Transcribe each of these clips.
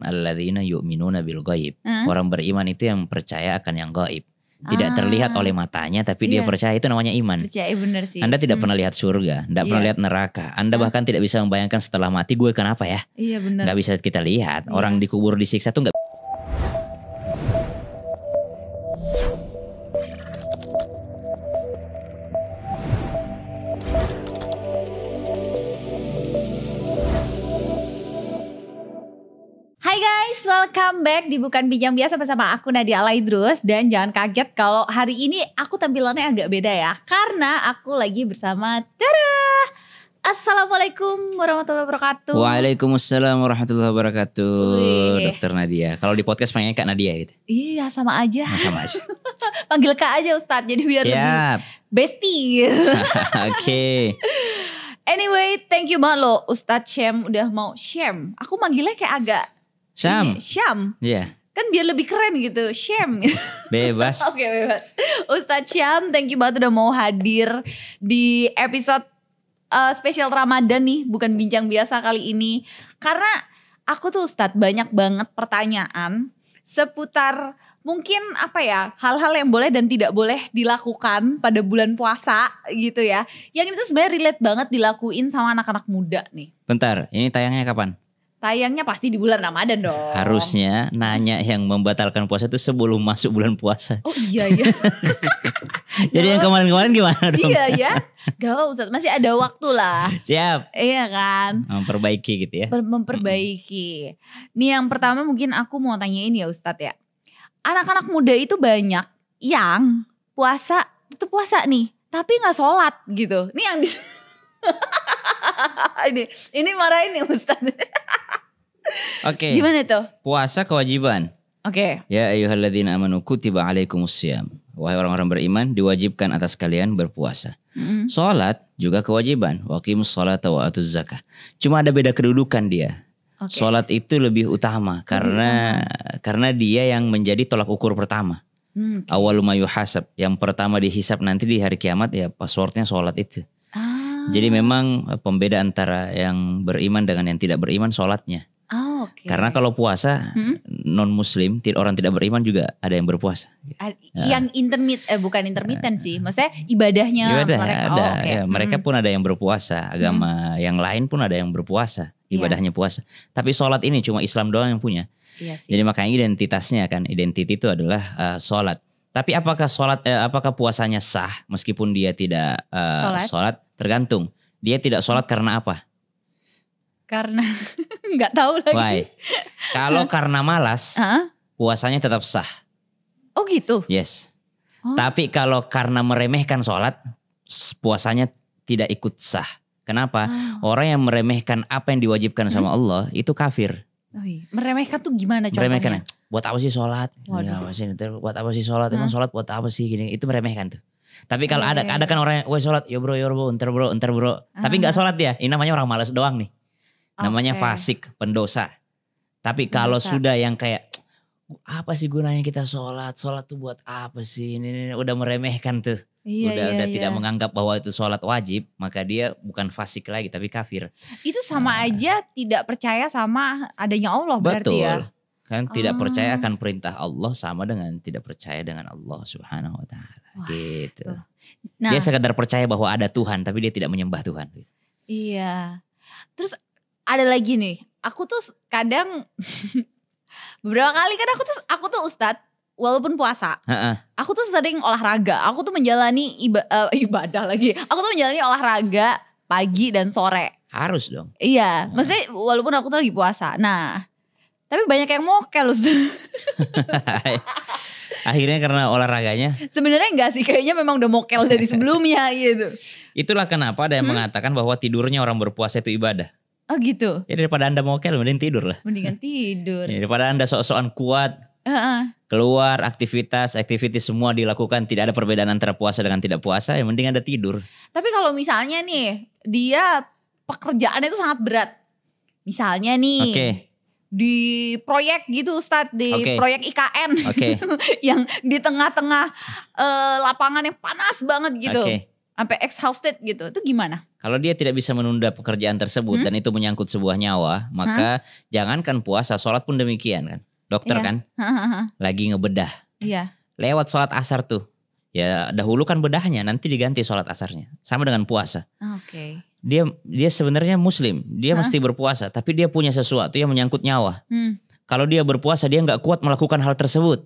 alladzina yu'minuna bil ghaib. Orang beriman itu yang percaya akan yang gaib. Tidak terlihat oleh matanya tapi dia percaya, itu namanya iman. Percaya, benar sih. Anda tidak pernah lihat surga, tidak pernah lihat neraka. Anda bahkan tidak bisa membayangkan setelah mati gue kenapa ya. Iya benar. Gak bisa kita lihat. Orang dikubur disiksa tuh gak. Hai guys, welcome back di Bukan Bincang Biasa bersama aku Nadia Alaidrus. Dan jangan kaget kalau hari ini aku tampilannya agak beda ya, karena aku lagi bersama Assalamualaikum warahmatullahi wabarakatuh. Waalaikumsalam warahmatullahi wabarakatuh. Dokter Nadia. Kalau di podcast panggilnya Kak Nadia gitu. Iya sama aja. Sama aja. Panggil Kak aja Ustadz, jadi biar lebih bestie. Oke. Anyway, thank you banget loh Ustadz Syam udah mau Syam. Aku manggilnya kayak agak Syam. Syam. Iya. Kan biar lebih keren gitu, Syam. Bebas. Oke, bebas. Ustadz Syam, thank you banget udah mau hadir di episode spesial Ramadan nih, Bukan Bincang Biasa kali ini. Karena aku tuh Ustadz banyak banget pertanyaan seputar mungkin apa ya, hal-hal yang boleh dan tidak boleh dilakukan pada bulan puasa gitu ya. Yang itu sebenarnya relate banget dilakuin sama anak-anak muda nih. Bentar, ini tayangnya kapan? Tayangnya pasti di bulan Ramadan dong. Harusnya nanya yang membatalkan puasa itu sebelum masuk bulan puasa. Oh iya ya. Jadi yang kemarin-kemarin gimana dong? Iya ya. Gak apa Ustadz, masih ada waktu lah. Siap. Iya kan. Memperbaiki gitu ya. Memperbaiki. Nih yang pertama mungkin aku mau tanyain ya Ustadz ya. Anak-anak muda itu banyak yang puasa, tetap puasa nih, tapi gak sholat gitu. Nih yang ini marahin nih Ustadz. Oke. Gimana tuh? Puasa kewajiban. Oke. Ya ayyuhalladzina amanu kutiba alaikumussyam. Wahai orang-orang beriman, diwajibkan atas kalian berpuasa. Sholat juga kewajiban. Waqimus sholata wa atuz zakah. Cuma ada beda kedudukan dia. Okay. Sholat itu lebih utama karena dia yang menjadi tolak ukur pertama. Awwalu ma yuhasab, yang pertama dihisab nanti di hari kiamat ya passwordnya sholat itu. Jadi memang pembeda antara yang beriman dengan yang tidak beriman sholatnya. Okay. Karena kalau puasa non muslim, orang tidak beriman juga ada yang berpuasa. Yang bukan intermittent sih, maksudnya ibadahnya mereka. Ada, ya, mereka pun ada yang berpuasa, agama yang lain pun ada yang berpuasa, ibadahnya puasa. Tapi sholat ini cuma Islam doang yang punya. Iya sih. Jadi makanya identitasnya kan, identity itu adalah sholat. Tapi apakah puasanya sah meskipun dia tidak sholat? Tergantung. Dia tidak sholat karena apa? Karena nggak tahu lagi. Why? Kalau karena malas, puasanya tetap sah. Oh gitu? Yes. Tapi kalau karena meremehkan sholat, puasanya tidak ikut sah. Kenapa? Orang yang meremehkan apa yang diwajibkan sama Allah itu kafir. Oh iya. Meremehkan tuh gimana contohnya? Meremehkan, buat apa sih sholat? Ya, buat apa sih sholat? Emang sholat buat apa sih gini? Itu meremehkan tuh. Tapi kalau ada kan orang yang sholat, ya bro, entar bro. Tapi nggak sholat dia. Ini namanya orang malas doang nih. Namanya fasik, pendosa. Tapi kalau sudah yang kayak apa sih gunanya kita sholat? Sholat tuh buat apa sih? Ini udah meremehkan tuh. Udah tidak menganggap bahwa itu sholat wajib, maka dia bukan fasik lagi tapi kafir. Itu sama aja tidak percaya sama adanya Allah berarti ya. Kan tidak percaya akan perintah Allah sama dengan tidak percaya dengan Allah Subhanahu wa taala. Gitu. Dia sekadar percaya bahwa ada Tuhan tapi dia tidak menyembah Tuhan. Iya. Terus ada lagi nih, aku tuh kadang beberapa kali kan aku tuh Ustadz, walaupun puasa, aku tuh sering olahraga. Aku tuh menjalani ibadah lagi. Aku tuh menjalani olahraga pagi dan sore. Harus dong. Iya, maksudnya walaupun aku tuh lagi puasa. Nah, tapi banyak yang mokel Ustadz. Akhirnya karena olahraganya? Sebenarnya enggak sih, kayaknya memang udah mokel dari sebelumnya gitu. Itulah kenapa ada yang mengatakan bahwa tidurnya orang berpuasa itu ibadah. Oh gitu. Ya daripada Anda mokel mending tidur lah. Mendingan tidur. Ya, daripada Anda sok-sokan kuat. Keluar aktivitas semua dilakukan, tidak ada perbedaan antara puasa dengan tidak puasa, ya mending Anda tidur. Tapi kalau misalnya nih dia pekerjaannya itu sangat berat. Misalnya nih di proyek gitu Ustadz, di proyek IKN yang di tengah-tengah lapangan yang panas banget gitu. sampai exhausted gitu. Itu gimana? Kalau dia tidak bisa menunda pekerjaan tersebut dan itu menyangkut sebuah nyawa, maka jangankan puasa, sholat pun demikian kan. Dokter kan lagi ngebedah. Iya. Lewat sholat asar tuh. Ya dahulukan bedahnya, nanti diganti sholat asarnya. Sama dengan puasa. Oke. Dia sebenarnya muslim, dia mesti berpuasa, tapi dia punya sesuatu yang menyangkut nyawa. Kalau dia berpuasa dia nggak kuat melakukan hal tersebut,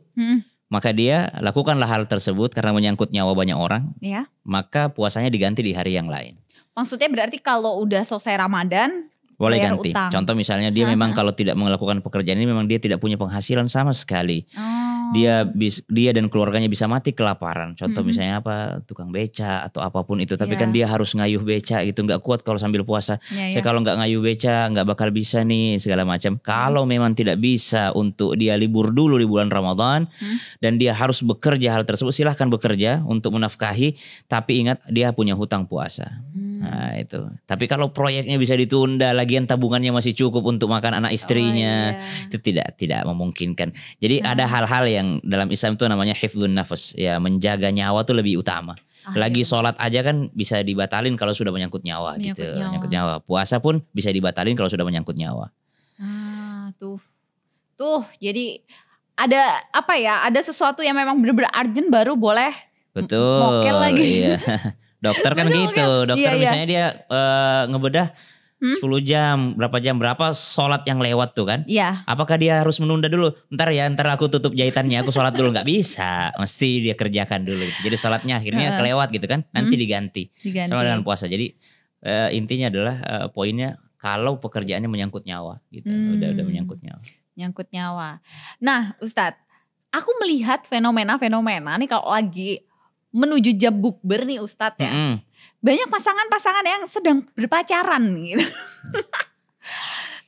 maka dia lakukanlah hal tersebut karena menyangkut nyawa banyak orang. Ya. Maka puasanya diganti di hari yang lain. Maksudnya berarti kalau udah selesai Ramadan boleh bayar ganti. utang. Contoh misalnya dia memang kalau tidak melakukan pekerjaan ini memang dia tidak punya penghasilan sama sekali. Oh. Dia dan keluarganya bisa mati kelaparan. Contoh misalnya apa, tukang beca atau apapun itu. Tapi kan dia harus ngayuh beca gitu, nggak kuat kalau sambil puasa. Saya kalau nggak ngayuh beca nggak bakal bisa nih segala macam. Kalau memang tidak bisa untuk dia libur dulu di bulan Ramadan dan dia harus bekerja hal tersebut, silahkan bekerja untuk menafkahi. Tapi ingat dia punya hutang puasa. Nah itu. Tapi kalau proyeknya bisa ditunda, lagian tabungannya masih cukup untuk makan anak istrinya, itu tidak memungkinkan. Jadi ada hal-hal yang dalam Islam itu namanya hifdzun nafas, ya menjaga nyawa tuh lebih utama. Lagi sholat aja kan bisa dibatalin kalau sudah menyangkut nyawa gitu. Menyangkut nyawa. Puasa pun bisa dibatalin kalau sudah menyangkut nyawa. Tuh jadi ada apa ya? Ada sesuatu yang memang benar-benar urgent baru boleh. Betul. Mokel lagi. Iya. Dokter kan gitu. Dokter misalnya dia ngebedah 10 jam, berapa sholat yang lewat tuh kan. Iya. Apakah dia harus menunda dulu? Ntar aku tutup jahitannya, aku sholat dulu. Gak bisa, mesti dia kerjakan dulu. Jadi sholatnya akhirnya kelewat gitu kan, nanti diganti. Sama dengan puasa. Jadi intinya adalah poinnya kalau pekerjaannya menyangkut nyawa gitu. Udah menyangkut nyawa. Nyangkut nyawa. Nah Ustadz, aku melihat fenomena-fenomena nih kalau lagi menuju jam bukber nih Ustadz ya. Banyak pasangan-pasangan yang sedang berpacaran gitu.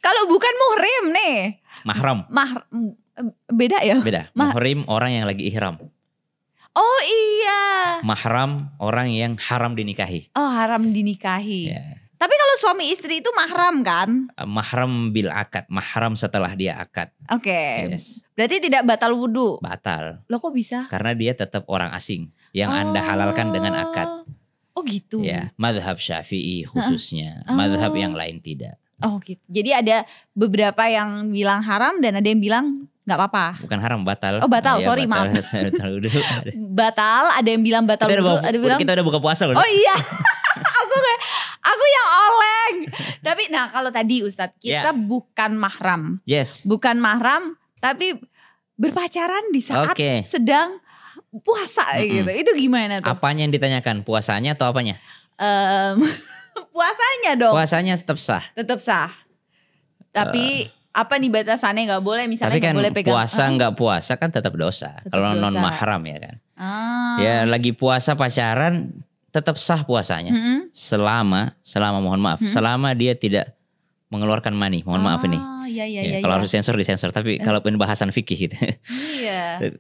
Kalau bukan muhrim nih. Mahram. Beda ya? Beda. Muhrim orang yang lagi ihram. Oh iya. Mahram orang yang haram dinikahi. Oh haram dinikahi. Ya. Tapi kalau suami istri itu mahram kan? Mahram bil akad. Mahram setelah dia akad. Oke. Yes. Berarti tidak batal wudhu? Batal. Loh kok bisa? Karena dia tetap orang asing. Yang Anda halalkan dengan akad. Oh gitu. Ya, mazhab Syafi'i khususnya. Mazhab yang lain tidak. Oh gitu. Jadi ada beberapa yang bilang haram dan ada yang bilang nggak apa-apa. Bukan haram, batal. Oh batal, sorry batal. Maaf. Batal, ada yang bilang batal dulu, ada yang bilang kita udah buka puasa loh. Oh iya. aku yang oleng. Tapi nah kalau tadi Ustadz, kita bukan mahram. Yes. Bukan mahram, tapi berpacaran di saat sedang puasa gitu. Itu gimana tuh? Apanya yang ditanyakan? Puasanya atau apanya? Puasanya dong. Puasanya tetap sah. Tetap sah. Tapi apa nih batasannya, nggak boleh misalnya nggak boleh pegang. Puasa nggak puasa kan tetap dosa. Kalau non mahram ya kan. Ya lagi puasa pacaran tetap sah puasanya. Selama mohon maaf, selama dia tidak mengeluarkan mani. Mohon maaf ini. Iya. Kalau harus disensor. Tapi kalau bahasan fikih gitu. Iya.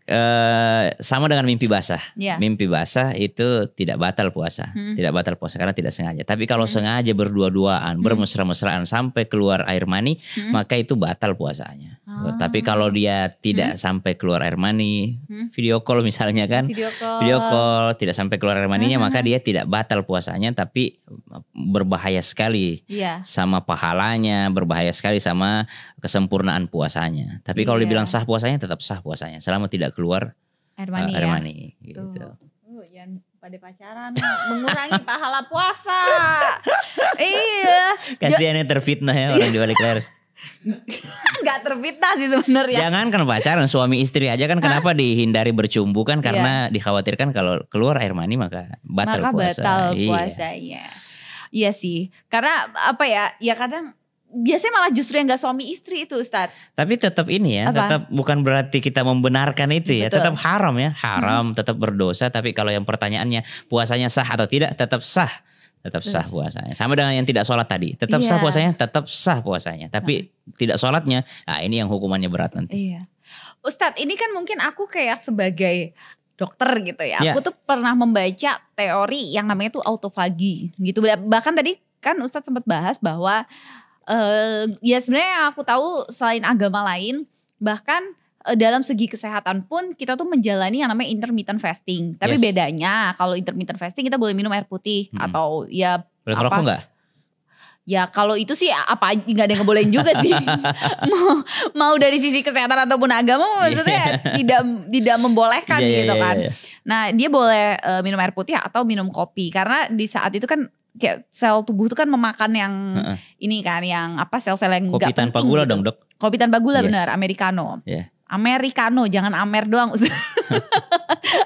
Sama dengan mimpi basah. Yeah. Mimpi basah itu tidak batal puasa. Tidak batal puasa karena tidak sengaja. Tapi kalau sengaja berdua-duaan, bermesra-mesraan sampai keluar air mani, maka itu batal puasanya. Tapi kalau dia tidak sampai keluar air mani, video call misalnya kan. Video call tidak sampai keluar air maninya, maka dia tidak batal puasanya, tapi berbahaya sekali sama pahalanya, berbahaya sekali sama kesempurnaan puasanya. Tapi kalau dibilang sah puasanya, tetap sah puasanya selama tidak keluar air mani gitu. Jangan pada pacaran mengurangi pahala puasa. Iya. Kasihan yang terfitnah ya orang di balik layar. Gak terfitnah sih sebenarnya. Jangan kan pacaran, suami istri aja kan kenapa dihindari bercumbu kan karena dikhawatirkan kalau keluar air mani maka batal puasa. Batal puasanya. Iya sih. Karena apa ya? Ya kadang biasanya malah justru yang gak suami istri itu Ustadz. Tapi tetap ini ya, tetap bukan berarti kita membenarkan itu ya. Betul. Tetap haram ya, haram, tetap berdosa. Tapi kalau yang pertanyaannya puasanya sah atau tidak, tetap sah. Tetap sah puasanya. Sama dengan yang tidak sholat tadi. Tetap sah puasanya, tetap sah puasanya. Tapi tidak sholatnya, nah ini yang hukumannya berat nanti. Iya. Ustadz ini kan mungkin aku kayak sebagai dokter gitu ya. Aku tuh pernah membaca teori yang namanya tuh autofagi gitu. Bahkan tadi kan Ustadz sempat bahas bahwa ya sebenarnya yang aku tahu selain agama lain, bahkan dalam segi kesehatan pun kita tuh menjalani yang namanya intermittent fasting. Tapi bedanya kalau intermittent fasting kita boleh minum air putih atau ya boleh ngerokok nggak? Ya kalau itu sih apa nggak ada yang ngebolehin juga sih. mau dari sisi kesehatan ataupun agama maksudnya tidak membolehkan gitu kan. Nah dia boleh minum air putih atau minum kopi karena di saat itu kan kayak sel tubuh itu kan memakan yang ini kan yang apa sel-sel yang kopi tanpa gula gitu. Dong dok. Kopi tanpa gula benar americano. Americano jangan Amer doang.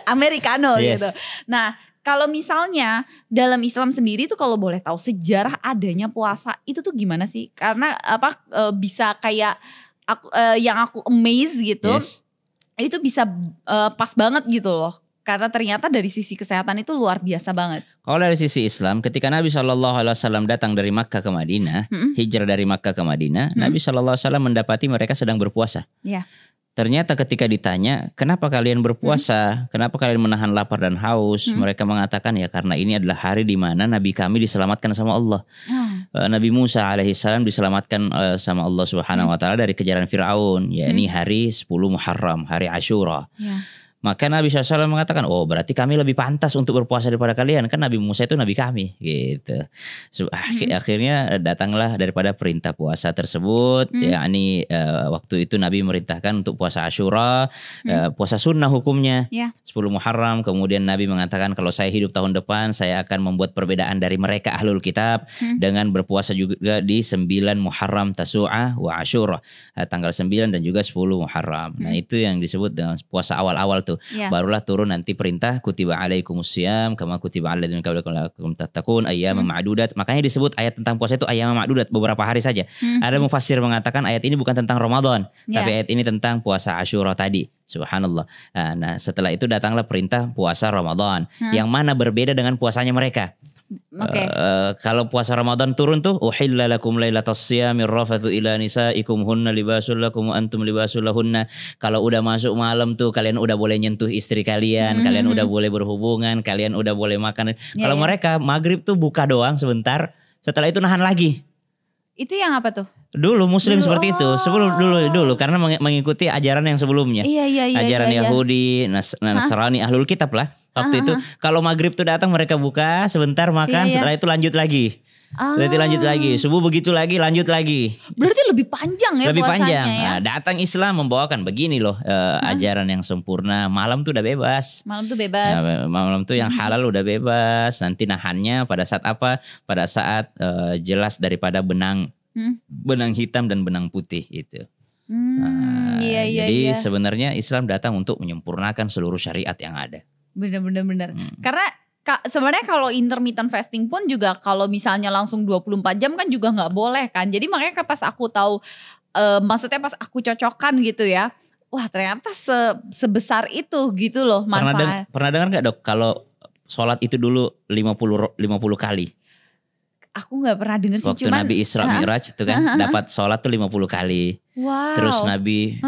Americano gitu. Nah kalau misalnya dalam Islam sendiri tuh kalau boleh tahu sejarah adanya puasa itu tuh gimana sih? Karena apa bisa kayak yang aku amaze gitu. Itu bisa pas banget gitu loh. Karena ternyata dari sisi kesehatan itu luar biasa banget. Kalau dari sisi Islam, ketika Nabi SAW datang dari Makkah ke Madinah, hijrah dari Makkah ke Madinah, Nabi SAW mendapati mereka sedang berpuasa. Ternyata ketika ditanya, kenapa kalian berpuasa? Kenapa kalian menahan lapar dan haus? Mereka mengatakan ya karena ini adalah hari di mana Nabi kami diselamatkan sama Allah. Nabi Musa alaihissalam diselamatkan sama Allah Subhanahu wa taala dari kejaran Firaun, yakni hari 10 Muharram, hari Asyura. Maka Nabi SAW mengatakan, oh berarti kami lebih pantas untuk berpuasa daripada kalian. Kan Nabi Musa itu Nabi kami. Gitu. Akhirnya datanglah daripada perintah puasa tersebut. Yakni waktu itu Nabi merintahkan untuk puasa Asyura. Puasa sunnah hukumnya. 10 Muharram. Kemudian Nabi mengatakan kalau saya hidup tahun depan, saya akan membuat perbedaan dari mereka Ahlul Kitab. Dengan berpuasa juga di 9 Muharram Tasu'ah wa Asyura. Tanggal 9 dan juga 10 Muharram. Nah itu yang disebut dengan puasa awal-awal tuh. Barulah turun nanti perintah kutiba alaikumusiyam kama kutiba alal ladzina min qablikum tattaqun ayyaman ma'dudat. Makanya disebut ayat tentang puasa itu ayyaman ma'dudat, beberapa hari saja. Ada mufassir mengatakan ayat ini bukan tentang Ramadan, tapi ayat ini tentang puasa Asyura tadi. Subhanallah. Nah, setelah itu datanglah perintah puasa Ramadan yang mana berbeda dengan puasanya mereka. Kalau puasa Ramadan turun tuh uhilla lakum lailatas siyamir rafathu ila nisaikum hunna libasul lakum wa antum libasul lahunna. Kalau udah masuk malam tuh kalian udah boleh nyentuh istri kalian, kalian udah boleh berhubungan, kalian udah boleh makan. Kalau mereka maghrib tuh buka doang sebentar, setelah itu nahan lagi. Itu yang apa tuh? Dulu Muslim seperti itu, sebelum dulu karena mengikuti ajaran yang sebelumnya. Ajaran Yahudi, Nasrani, Ahlul Kitab lah. Waktu itu kalau maghrib tuh datang mereka buka sebentar makan, setelah itu lanjut lagi. Berarti lanjut lagi, subuh begitu lagi, lanjut lagi. Berarti lebih panjang ya lebih puasanya panjang. ya. Nah, datang Islam membawakan begini loh ajaran yang sempurna. Malam tuh udah bebas. Malam tuh bebas. Nah, malam tuh yang halal udah bebas. Nanti nahannya pada saat apa? Pada saat jelas daripada benang hitam dan benang putih itu. Jadi sebenarnya Islam datang untuk menyempurnakan seluruh syariat yang ada. Bener. Karena sebenarnya kalau intermittent fasting pun juga kalau misalnya langsung 24 jam kan juga nggak boleh kan. Jadi makanya pas aku tahu, maksudnya pas aku cocokkan gitu ya. Wah ternyata sebesar itu gitu loh manfaat. Pernah dengar gak dok kalau sholat itu dulu 50 kali? Aku gak pernah dengar sih. Waktu Nabi Isra Mi'raj itu kan dapat sholat tuh 50 kali. Wow. Terus Nabi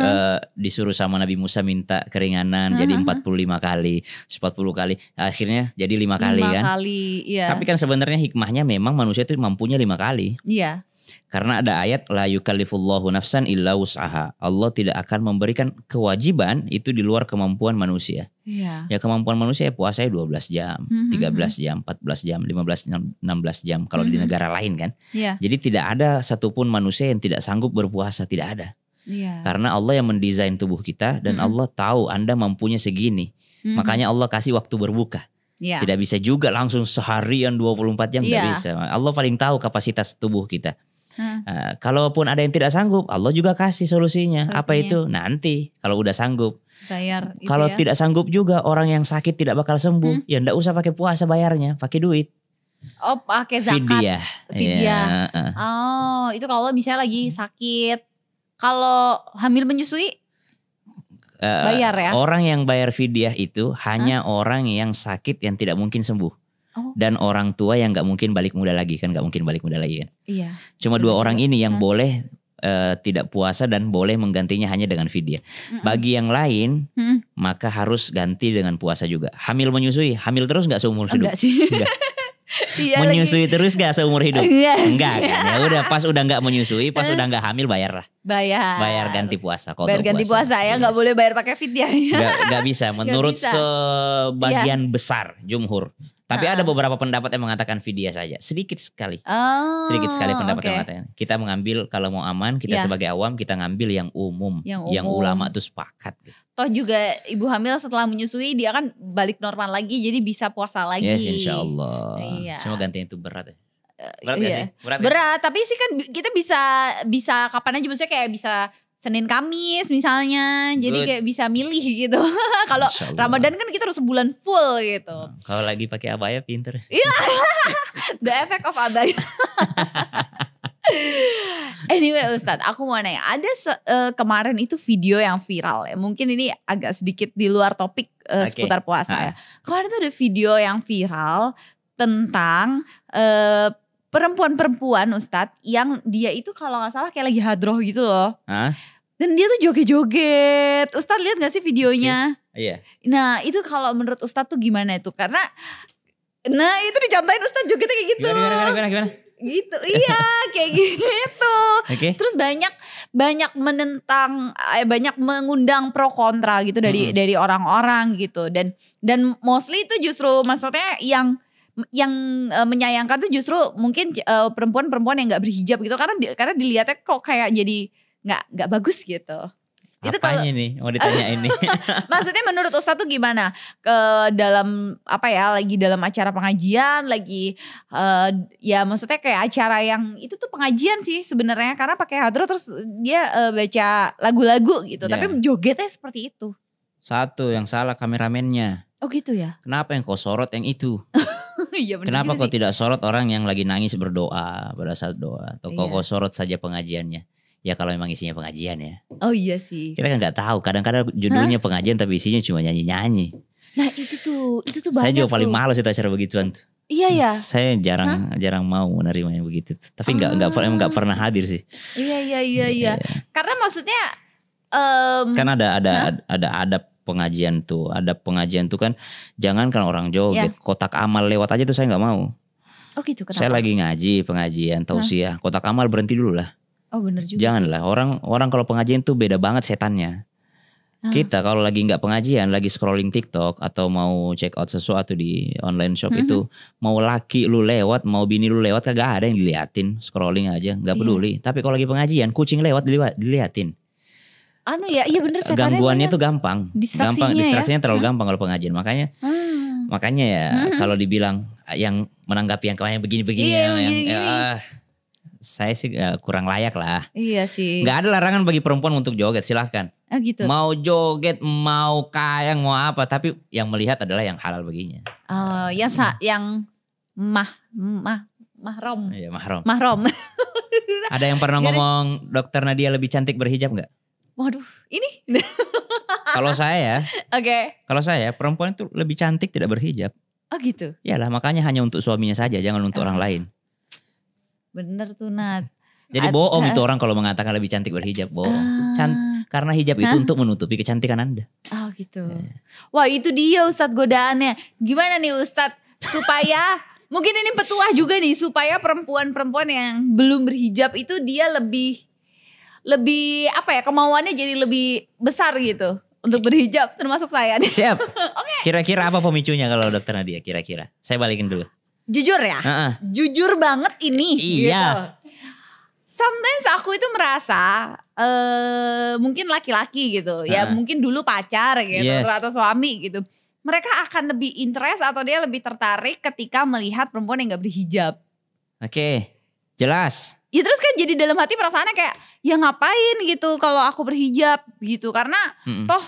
disuruh sama Nabi Musa minta keringanan jadi 45 kali, 40 kali. Akhirnya jadi 5 kali kan. 5 kali, iya. Tapi kan sebenarnya hikmahnya memang manusia itu mampunya 5 kali. Iya. Karena ada ayat la yukallifullahu nafsan illa wus'aha. Allah tidak akan memberikan kewajiban itu di luar kemampuan manusia. Iya. Ya kemampuan manusia puasanya 12 jam, 13 jam, 14 jam, 15 16 jam kalau di negara lain kan. Iya. Jadi tidak ada satupun manusia yang tidak sanggup berpuasa, tidak ada. Iya. Karena Allah yang mendesain tubuh kita dan Allah tahu Anda mampunya segini. Makanya Allah kasih waktu berbuka. Iya. Tidak bisa juga langsung seharian 24 jam, tidak bisa. Allah paling tahu kapasitas tubuh kita. Kalaupun ada yang tidak sanggup, Allah juga kasih solusinya. Apa itu? Nanti kalau udah sanggup. Bayar. Kalau tidak sanggup juga, orang yang sakit tidak bakal sembuh. Ya enggak usah pakai puasa bayarnya, pakai duit. Oh, pakai zakat. Fidyah. Ya. Oh, itu kalau misalnya lagi sakit. Kalau hamil menyusui bayar ya? Orang yang bayar fidyah itu hanya orang yang sakit yang tidak mungkin sembuh. Dan orang tua yang gak mungkin balik muda lagi kan, gak mungkin balik muda lagi kan. Iya. Cuma dua orang ini yang boleh tidak puasa dan boleh menggantinya hanya dengan fidyah. Bagi yang lain maka harus ganti dengan puasa juga. Hamil menyusui, hamil terus gak seumur hidup? Enggak sih. Enggak. Iya Menyusui terus gak seumur hidup? Yes. Enggak kan? Ya udah pas udah gak menyusui, pas udah gak hamil bayar lah. Bayar Ganti puasa. Bayar ganti puasa ya, nggak boleh bayar pakai fidyah ya. Gak bisa menurut bisa. sebagian besar jumhur. Tapi ada beberapa pendapat yang mengatakan fidyah saja. Sedikit sekali. Sedikit sekali pendapat yang mengatakan. Kita mengambil kalau mau aman, kita sebagai awam kita ngambil yang umum. Yang ulama tuh sepakat. Gitu. Toh juga ibu hamil setelah menyusui dia kan balik normal lagi, jadi bisa puasa lagi. Yes, insya Allah. Iya. Cuma gantinya itu berat ya. Berat gak sih? Berat, tapi sih kan kita bisa kapan aja, maksudnya kayak bisa Senin Kamis misalnya. Jadi kayak bisa milih gitu. Kalau Ramadan kan kita harus sebulan full gitu. Kalau lagi pakai abaya pinter. Iya. The effect of abaya. Anyway Ustadz, aku mau nanya, ada kemarin itu video yang viral ya. Mungkin ini agak sedikit di luar topik seputar puasa ya. Kemarin itu ada video yang viral tentang perempuan-perempuan Ustadz yang dia itu kalau gak salah kayak lagi hadroh gitu loh. Dan dia tuh joget-joget. Ustadz lihat gak sih videonya? Iya. Nah itu kalau menurut Ustadz tuh gimana itu? Karena itu dicontohin Ustadz jogetnya kayak gitu. Gimana? Gitu, iya kayak gitu. Terus banyak menentang, banyak mengundang pro kontra gitu dari orang-orang gitu. Dan mostly itu justru maksudnya yang menyayangkan tuh justru mungkin perempuan-perempuan yang nggak berhijab gitu, karena dilihatnya kok kayak jadi nggak bagus gitu. Itu apanya nih mau ditanyain nih? Maksudnya menurut Ustadz tuh gimana dalam lagi dalam acara pengajian lagi ya maksudnya kayak acara yang itu tuh pengajian sih sebenarnya, karena pakai hadroh terus dia baca lagu-lagu gitu, tapi jogetnya seperti itu. Satu yang salah kameramennya. Oh gitu ya. Kenapa yang kau sorot yang itu? Iya, kenapa kau tidak sorot orang yang lagi nangis berdoa pada saat doa? Atau kau sorot saja pengajiannya? Ya kalau memang isinya pengajian ya. Oh iya sih. Kita kan gak tahu. Kadang-kadang judulnya pengajian tapi isinya cuma nyanyi-nyanyi. Nah itu tuh banyak. Saya juga paling malas itu acara begituan tuh. Iya ya. Saya jarang mau menerima yang begitu. Tapi nggak pernah hadir sih. Iya. Karena maksudnya kan ada pengajian tuh. Ada pengajian tuh kan, jangan kan orang joget, kotak amal lewat aja tuh saya nggak mau. Oh gitu, kenapa? Saya lagi ngaji pengajian tausiah, kotak amal berhenti dulu lah. Oh benar juga. Janganlah orang kalau pengajian tuh beda banget setannya. Kita kalau lagi nggak pengajian, lagi scrolling TikTok atau mau check out sesuatu di online shop itu, mau laki lu lewat, mau bini lu lewat, kagak ada yang diliatin, scrolling aja, nggak peduli. Tapi kalau lagi pengajian, kucing lewat diliatin. Iya bener. Gangguannya tuh gampang. Distraksinya terlalu ya? gampang kalau pengajian. Makanya ya kalau dibilang yang menanggapi yang kemarin begini-begini saya sih kurang layak lah. Iya sih. Gak ada larangan bagi perempuan untuk joget, silahkan. Gitu. Mau joget, mau kayang, mau apa, tapi yang melihat adalah yang halal baginya. Yang mahram. Iya, mahram. Ada yang pernah ngomong Dokter Nadia lebih cantik berhijab gak? Waduh, ini? Kalau saya, kalau saya perempuan itu lebih cantik tidak berhijab. Oh gitu? Iyalah, makanya hanya untuk suaminya saja, jangan untuk orang lain. Bener tuh Nat. Jadi bohong itu orang kalau mengatakan lebih cantik berhijab, bohong. Karena hijab itu untuk menutupi kecantikan Anda. Oh gitu. Wah itu dia Ustadz godaannya. Gimana nih Ustadz supaya mungkin ini petuah juga nih, supaya perempuan-perempuan yang belum berhijab itu dia lebih kemauannya jadi lebih besar gitu untuk berhijab, termasuk saya nih. Siap. Kira-kira apa pemicunya kalau Dokter Nadia kira-kira? Saya balikin dulu. Jujur ya, jujur banget ini. Iya. Gitu. Sometimes aku itu merasa mungkin laki-laki gitu, ya mungkin dulu pacar gitu atau suami gitu. Mereka akan lebih interest atau dia lebih tertarik ketika melihat perempuan yang gak berhijab. Oke, jelas. Ya terus kan jadi dalam hati perasaannya kayak ya ngapain gitu kalau aku berhijab gitu, karena toh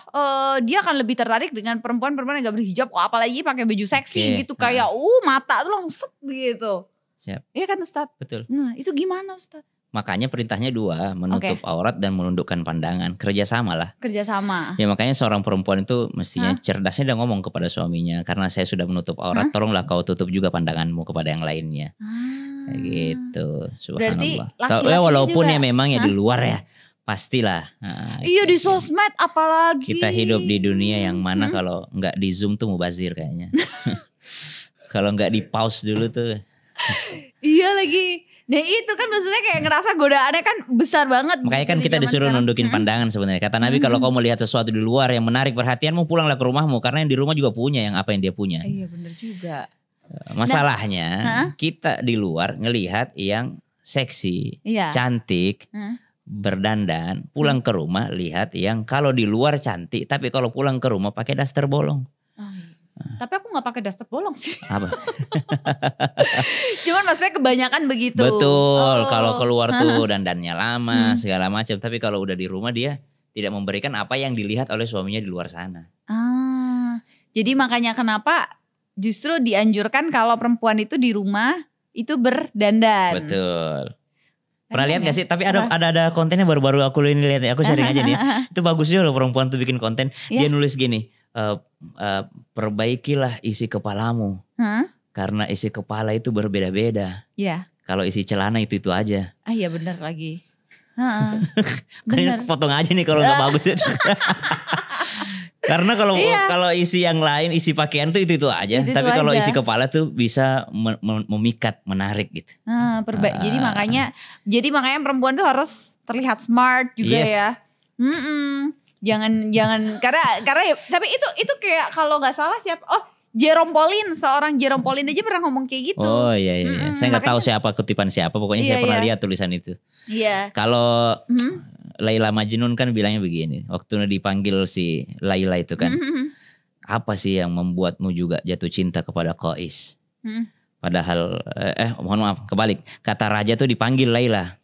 dia akan lebih tertarik dengan perempuan-perempuan yang gak berhijab, apalagi pakai baju seksi gitu kayak mata tuh langsung set gitu. Siap. Iya kan Ustadz? Betul. Nah itu gimana Ustadz? Makanya perintahnya dua, menutup aurat dan menundukkan pandangan, kerjasama lah. Kerjasama. Ya makanya seorang perempuan itu mestinya cerdasnya dia ngomong kepada suaminya, karena saya sudah menutup aurat, tolonglah kau tutup juga pandanganmu kepada yang lainnya. Kayak gitu, subhanallah. Berarti walaupun juga, ya memang ya di luar ya, pastilah. Iya di sosmed apalagi. Kita hidup di dunia yang mana kalau nggak di Zoom tuh mubazir kayaknya. Kalau nggak di pause dulu tuh. Iya lagi. Nah itu kan maksudnya kayak ngerasa godaannya kan besar banget. Makanya kan di kita zaman disuruh sekarang. nundukin pandangan sebenarnya. Kata Nabi kalau kau melihat sesuatu di luar yang menarik perhatianmu, pulanglah ke rumahmu. Karena yang di rumah juga punya yang apa yang dia punya. Iya benar juga. Masalahnya kita di luar ngelihat yang seksi, Iya. cantik, berdandan. Pulang ke rumah lihat yang kalau di luar cantik, tapi kalau pulang ke rumah pakai daster bolong. Oh, iya. Tapi aku gak pakai daster bolong sih. Apa? Cuman maksudnya kebanyakan begitu. Betul, Oh. kalau keluar tuh dandannya lama segala macam. Tapi kalau udah di rumah dia tidak memberikan apa yang dilihat oleh suaminya di luar sana. Jadi makanya kenapa justru dianjurkan kalau perempuan itu di rumah itu berdandan. Betul. Pernah lihat gak sih? Tapi ada kontennya baru-baru aku lihat. Aku sharing aja nih. Itu bagus juga loh perempuan tuh bikin konten. Dia nulis gini. Perbaikilah isi kepalamu. Karena isi kepala itu berbeda-beda. Iya. Kalau isi celana itu aja. Iya benar lagi. Bener. Potong aja nih kalau nggak bagus. Karena kalau isi yang lain, isi pakaian tuh itu aja. Itu tapi kalau aja. isi kepala tuh bisa memikat, menarik gitu. Jadi makanya perempuan tuh harus terlihat smart juga ya. Jangan karena tapi itu kayak kalau nggak salah Jerome Pauline, seorang Jerome Pauline aja pernah ngomong kayak gitu. Oh iya. Saya nggak tahu siapa kutipan siapa, pokoknya saya pernah lihat tulisan itu. Iya. Kalau Laila Majnun kan bilangnya begini, waktu dipanggil si Laila itu kan, apa sih yang membuatmu juga jatuh cinta kepada Qais? Padahal, mohon maaf, kebalik. Kata raja tuh dipanggil Laila.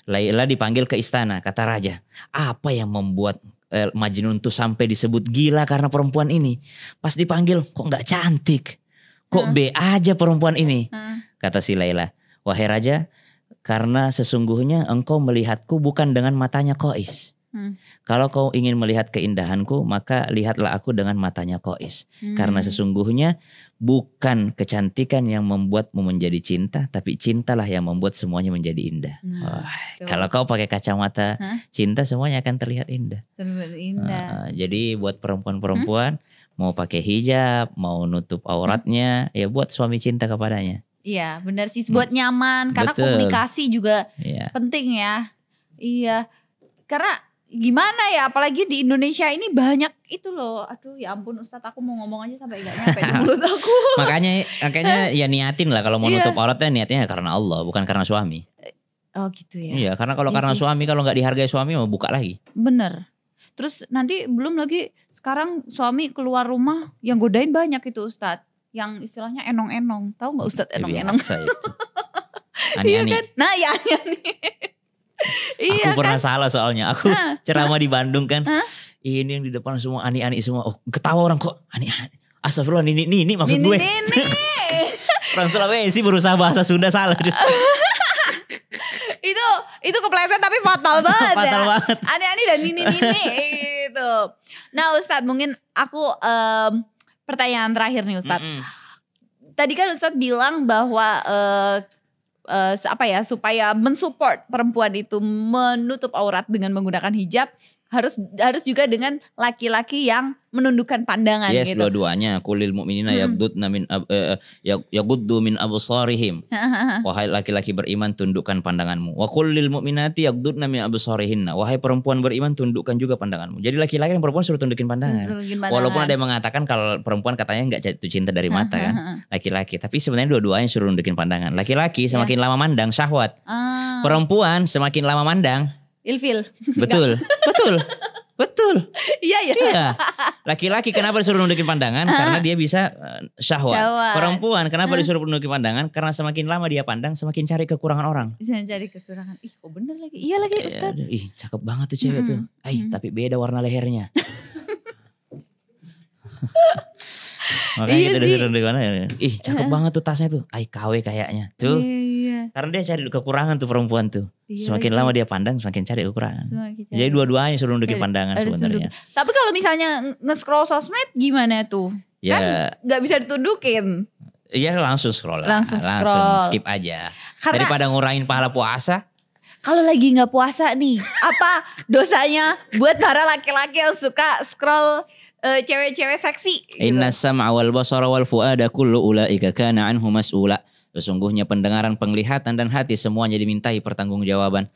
Laila dipanggil ke istana, kata raja. Apa yang membuat Majnun tuh sampai disebut gila karena perempuan ini? Pas dipanggil, kok gak cantik? Kok B aja perempuan ini? Kata si Laila, wahai raja, karena sesungguhnya engkau melihatku bukan dengan matanya Qais. Kalau kau ingin melihat keindahanku, maka lihatlah aku dengan matanya Qais. Karena sesungguhnya bukan kecantikan yang membuatmu menjadi cinta, tapi cintalah yang membuat semuanya menjadi indah. Kalau kau pakai kacamata cinta, semuanya akan terlihat indah. Jadi buat perempuan-perempuan mau pakai hijab, mau nutup auratnya, ya buat suami cinta kepadanya. Iya benar sih, buat nyaman. Karena komunikasi juga penting ya. Iya, karena gimana ya, apalagi di Indonesia ini banyak itu loh. Aduh ya ampun Ustadz, aku mau ngomong aja sampai gak nyampe di mulut aku. Makanya ya niatin lah kalau mau nutup auratnya, niatnya karena Allah, bukan karena suami. Oh gitu ya. Iya, karena kalau karena suami, kalau gak dihargai suami mau buka lagi. Bener. Terus nanti belum lagi sekarang suami keluar rumah yang godain banyak itu Ustadz. Yang istilahnya enong-enong. Tahu gak Ustadz enong-enong? Biasa itu. Iya Ani-ani. kan? Nah ya ani-ani. Iya aku pernah salah soalnya. Aku ceramah di Bandung kan. Ini yang di depan semua ani-ani semua. Oh, ketawa orang kok ani-ani. Astagfirullah, ini maksud gue. Orang Sulawesi berusaha bahasa Sunda salah. Itu kepleset tapi fatal banget fatal ya. Banget. Ani-ani dan nini itu. Nah Ustadz, mungkin aku pertanyaan terakhir nih Ustadz. Tadi kan Ustadz bilang bahwa supaya mensupport perempuan itu menutup aurat dengan menggunakan hijab, harus juga dengan laki-laki yang menundukkan pandangan yes, gitu. Dua-duanya. Qulil mu'minina yaguddu min absarihim. Wahai laki-laki beriman, tundukkan pandanganmu. Wa qulil mu'minati yagduddna min absarihinna. Wahai perempuan beriman, tundukkan juga pandanganmu. Jadi laki-laki dan perempuan suruh tundukin pandangan. Walaupun ada yang mengatakan kalau perempuan katanya enggak jatuh cinta dari mata kan. Laki-laki. Tapi sebenarnya dua-duanya suruh tundukin pandangan. Laki-laki semakin lama mandang syahwat. Perempuan semakin lama mandang ilfil. Betul. Iya. Laki-laki kenapa disuruh nundukin pandangan? Karena dia bisa syahwat. Perempuan kenapa disuruh nundukin pandangan? Karena semakin lama dia pandang, semakin cari kekurangan orang. Bisa cari kekurangan. Ih, kok bener lagi? Iya lagi Ustaz. Ih, cakep banget tuh cewek tuh. Tapi beda warna lehernya. Makanya kita disuruh nundukin pandangan. Ih, cakep banget tuh tasnya tuh. KW kayaknya. Tuh. Iya. Karena dia cari kekurangan tuh perempuan tuh. Semakin lama dia pandang, semakin cari kekurangan. Jadi dua-duanya suruh nundukin pandangan sebenarnya. Tapi kalau misalnya nge-scroll sosmed gimana tuh? Ya. Kan gak bisa ditundukin. Iya langsung scroll lah. Langsung skip aja. Karena, daripada ngurangin pahala puasa. Kalau lagi gak puasa nih, apa dosanya buat para laki-laki yang suka scroll cewek-cewek seksi gitu. Inna sam'a wal basara wal fuada kullu ulaika kana anhu mas'ula. Sesungguhnya pendengaran, penglihatan dan hati semuanya dimintai pertanggungjawaban.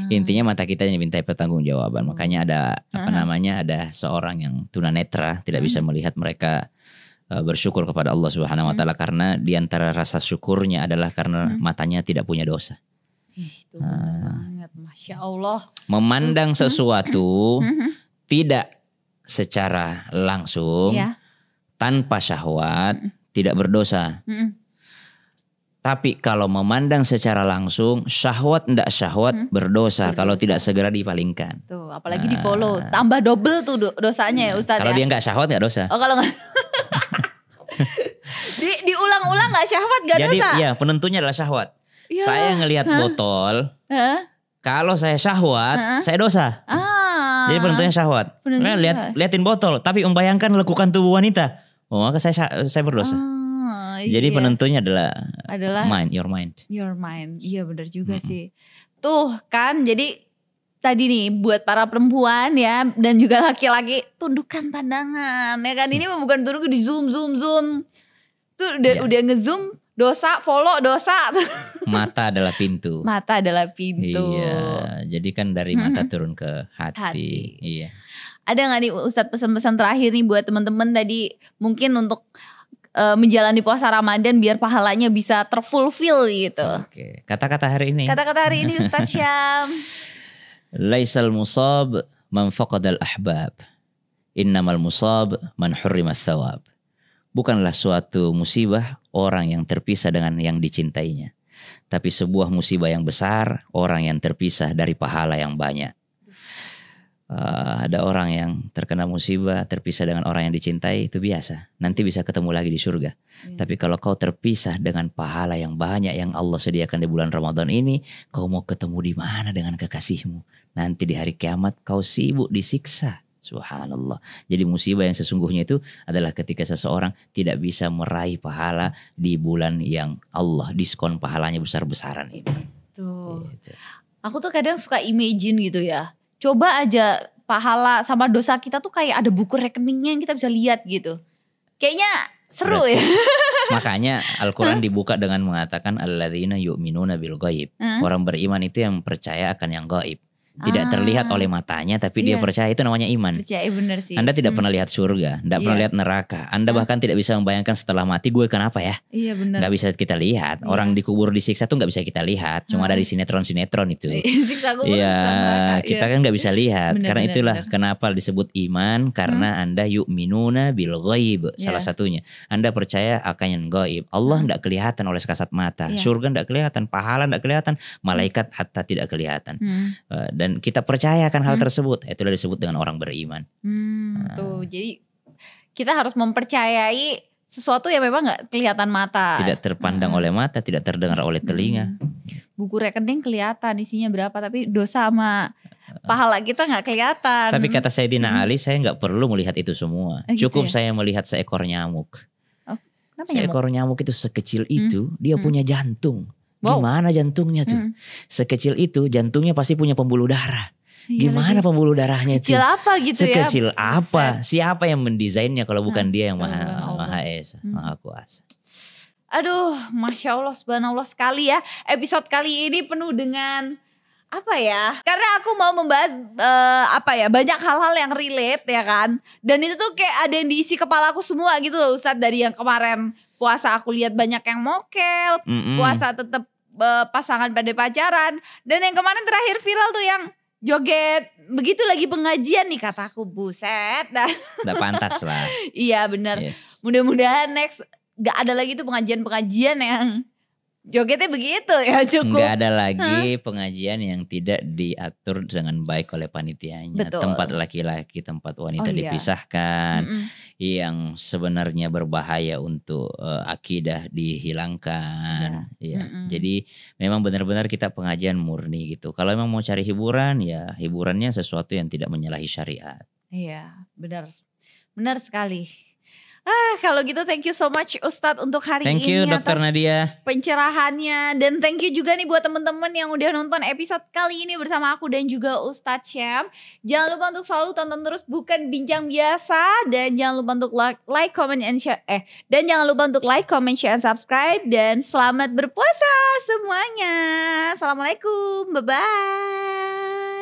Intinya mata kita dimintai pertanggungjawaban. Makanya ada ada seorang yang tunanetra tidak bisa melihat mereka bersyukur kepada Allah Subhanahu wa taala karena di antara rasa syukurnya adalah karena matanya tidak punya dosa. Itu banget, Masya Allah. Memandang sesuatu tidak secara langsung tanpa syahwat tidak berdosa. Tapi kalau memandang secara langsung syahwat ndak syahwat berdosa kalau tidak segera dipalingkan. Tuh, apalagi di follow tambah double tuh dosanya ya Ustadz. Kalau dia nggak syahwat nggak dosa. Oh kalau nggak diulang-ulang nggak syahwat nggak dosa. Jadi ya penentunya adalah syahwat. Ya. Saya ngelihat botol. Kalau saya syahwat, saya dosa. Jadi penentunya syahwat. Liatin botol, tapi membayangkan lekukan tubuh wanita. Oh, maka saya berdosa. Jadi penentunya adalah your mind. Your mind. Iya benar juga sih. Tuh kan, jadi tadi nih buat para perempuan ya dan juga laki-laki, tundukkan pandangan ya kan. Ini bukan tunduk di zoom. Tuh udah ngezoom dosa, follow dosa. Mata adalah pintu. Mata adalah pintu. Iya, jadi kan dari mata turun ke hati. Iya. Ada gak nih Ustadz pesan-pesan terakhir nih buat teman-teman tadi mungkin untuk menjalani puasa Ramadan biar pahalanya bisa terfulfill gitu. Oke. Kata-kata hari ini. Kata-kata hari ini Ustadz Syam. Laisal musab man faqadal ahbab. Innamal musab man hurrimat thawab. Bukanlah suatu musibah orang yang terpisah dengan yang dicintainya. Tapi sebuah musibah yang besar orang yang terpisah dari pahala yang banyak. Ada orang yang terkena musibah, terpisah dengan orang yang dicintai, itu biasa. Nanti bisa ketemu lagi di surga. Tapi kalau kau terpisah dengan pahala yang banyak yang Allah sediakan di bulan Ramadan ini, kau mau ketemu di mana dengan kekasihmu? Nanti di hari kiamat kau sibuk disiksa. Subhanallah. Jadi musibah yang sesungguhnya itu adalah ketika seseorang tidak bisa meraih pahala di bulan yang Allah diskon pahalanya besar-besaran ini. Tuh. Gitu. Aku tuh kadang suka imagine gitu ya. Coba aja pahala sama dosa kita tuh kayak ada buku rekeningnya yang kita bisa lihat gitu. Kayaknya seru ya. Makanya Al-Quran dibuka dengan mengatakan alladzina yu'minuna bil ghaib. Orang beriman itu yang percaya akan yang gaib. Tidak terlihat oleh matanya tapi dia percaya, itu namanya iman. Percaya, bener sih. Anda tidak pernah lihat surga, tidak pernah lihat neraka. Anda bahkan tidak bisa membayangkan setelah mati gue kenapa ya. Iya benar. Gak bisa kita lihat. Orang dikubur disiksa tuh gak bisa kita lihat. Cuma dari sinetron-sinetron itu. Iya, kita kan gak bisa lihat. Karena itulah kenapa disebut iman. Karena Anda yu'minuna bil ghaib. Salah satunya. Anda percaya akan yang gaib. Allah gak kelihatan oleh sekasat mata. Surga gak kelihatan. Pahala gak kelihatan. Malaikat hatta tidak kelihatan. Dan kita percaya akan hal tersebut. Itulah disebut dengan orang beriman. Tuh, jadi kita harus mempercayai sesuatu yang memang gak kelihatan mata. Tidak terpandang oleh mata, tidak terdengar oleh telinga. Buku rekening kelihatan isinya berapa, tapi dosa sama pahala kita gak kelihatan. Tapi kata Sayyidina Ali, saya gak perlu melihat itu semua. Cukup saya melihat seekor nyamuk. Seekor nyamuk itu sekecil itu, dia punya jantung. Gimana jantungnya tuh? Sekecil itu jantungnya pasti punya pembuluh darah. Gimana pembuluh darahnya itu? Sekecil apa gitu ya? Sekecil apa? Siapa yang mendesainnya kalau bukan dia yang maha esa, maha kuasa. Aduh, Masya Allah, subhanallah sekali ya. Episode kali ini penuh dengan apa ya? Karena aku mau membahas banyak hal-hal yang relate ya kan. Dan itu tuh kayak ada yang diisi kepala aku semua gitu loh Ustadz. Dari yang kemarin puasa aku lihat banyak yang mokel, puasa tetap pasangan pada pacaran, dan yang kemarin terakhir viral tuh yang joget begitu lagi pengajian nih, kataku buset dah. Udah pantas lah. Iya benar. Mudah-mudahan next gak ada lagi tuh pengajian-pengajian yang jogetnya begitu ya, cukup. Gak ada lagi pengajian yang tidak diatur dengan baik oleh panitianya. Betul. Tempat laki-laki, tempat wanita dipisahkan. Yang sebenarnya berbahaya untuk akidah dihilangkan. Jadi memang benar-benar kita pengajian murni gitu. Kalau memang mau cari hiburan, ya hiburannya sesuatu yang tidak menyalahi syariat. Iya, benar. Benar sekali. Kalau gitu thank you so much Ustadz untuk hari Thank ini you Dokter atas Nadia. pencerahannya. Dan thank you juga nih buat teman-teman yang udah nonton episode kali ini bersama aku dan juga Ustadz Syam. Jangan lupa untuk selalu tonton terus Bukan Bincang Biasa. Dan jangan lupa untuk like, comment, and share. Dan jangan lupa untuk like, comment, share, and subscribe. Dan selamat berpuasa semuanya. Assalamualaikum. Bye-bye.